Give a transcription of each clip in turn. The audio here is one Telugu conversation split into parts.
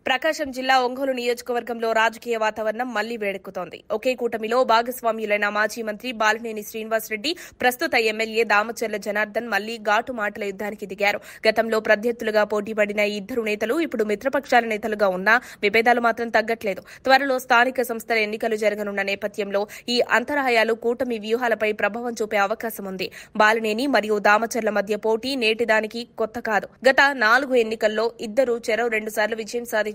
ప్రకాశం జిల్లా ఒంగోలు నియోజకవర్గంలో రాజకీయ వాతావరణం మళ్లీ వేడెక్కుతోంది. ఒకే కూటమిలో భాగస్వామ్యులైన మాజీ మంత్రి బాలినేని శ్రీనివాసరెడ్డి, ప్రస్తుత ఎమ్మెల్యే దామచర్ల జనార్దన్ మళ్లీ ఘాటు మాటల యుద్ధానికి దిగారు. గతంలో ప్రత్యర్థులుగా పోటీపడిన ఈ ఇద్దరు నేతలు ఇప్పుడు మిత్రపక్షాల నేతలుగా ఉన్నా విభేదాలు మాత్రం తగ్గట్లేదు. త్వరలో స్థానిక సంస్థల ఎన్నికలు జరగనున్న నేపథ్యంలో ఈ అంతరాయాలు కూటమి వ్యూహాలపై ప్రభావం చూపే అవకాశం ఉంది. బాలినేని మరియు దామచర్ల మధ్య పోటీ నేటిదానికి కొత్త కాదు. గత 4 ఎన్నికల్లో ఇద్దరు చెరో 2 సార్లు విజయం సాధించారు.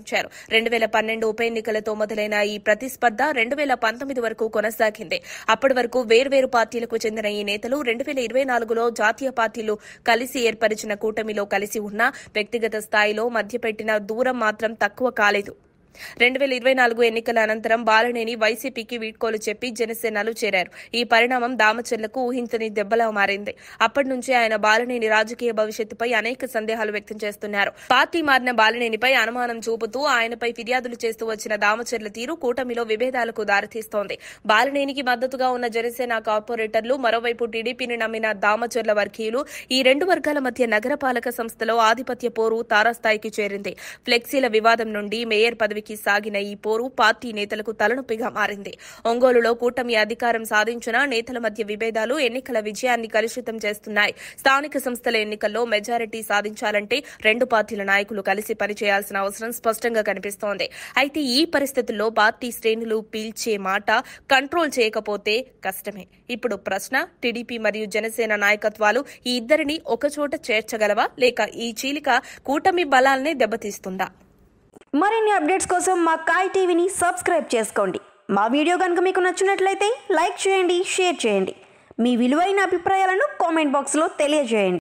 2012 ఉప ఎన్నికలతో మొదలైన ఈ ప్రతిస్పర్ధ 2019 వరకు కొనసాగింది. అప్పటి వరకు వేర్వేరు పార్టీలకు చెందిన ఈ నేతలు 2024లో జాతీయ పార్టీలు కలిసి ఏర్పరిచిన కూటమిలో కలిసి ఉన్నా వ్యక్తిగత స్థాయిలో మధ్య పెట్టిన దూరం మాత్రం తక్కువ కాలేదు. 2024 ఎన్నికల అనంతరం బాలినేని వైసీపీకి వీడ్కోలు చెప్పి జనసేనలో చేరారు. ఈ పరిణామం దామచర్లకు ఊహించని దెబ్బలా మారింది. అప్పటి నుంచి ఆయన బాలినేని రాజకీయ భవిష్యత్తుపై అనేక సందేహాలు వ్యక్తం చేస్తున్నారు. పార్టీ మారిన బాలినేనిపై అనుమానం చూపుతూ ఆయనపై ఫిర్యాదులు చేస్తూ వచ్చిన దామచర్ల తీరు కూటమిలో విభేదాలకు దారితీస్తోంది. బాలినేనికి మద్దతుగా ఉన్న జనసేన కార్పొరేటర్లు, మరోవైపు టీడీపీని నమ్మిన దామచర్ల వర్గీయులు, ఈ 2 వర్గాల మధ్య నగరపాలక సంస్థలో ఆధిపత్య పోరు తారాస్థాయికి చేరింది. ఫ్లెక్సీల వివాదం నుండి మేయర్ పదవికి సాగిన ఈ పోరు పార్టీ నేతలకు తలనొప్పిగా మారింది. ఒంగోలులో కూటమి అధికారం సాధించిన నేతల మధ్య విభేదాలు ఎన్నికల విజయాన్ని కలుషితం చేస్తున్నాయి. స్థానిక సంస్థల ఎన్నికల్లో మెజారిటీ సాధించాలంటే 2 పార్టీల నాయకులు కలిసి పనిచేయాల్సిన అవసరం స్పష్టంగా కనిపిస్తోంది. అయితే ఈ పరిస్థితుల్లో పార్టీ శ్రేణులు పీల్చే మాట కంట్రోల్ చేయకపోతే కష్టమే. ఇప్పుడు ప్రశ్న, టీడీపీ మరియు జనసేన నాయకత్వాలు ఈ ఇద్దరిని ఒకచోట చేర్చగలవా, లేక ఈ చీలిక కూటమి బలాల్నే దెబ్బతీస్తుందా? మరిన్ని అప్డేట్స్ కోసం మా కాయ్ టీవీని సబ్స్క్రైబ్ చేసుకోండి. మా వీడియో కనుక మీకు నచ్చినట్లయితే లైక్ చేయండి, షేర్ చేయండి. మీ విలువైన అభిప్రాయాలను కామెంట్ బాక్స్లో తెలియజేయండి.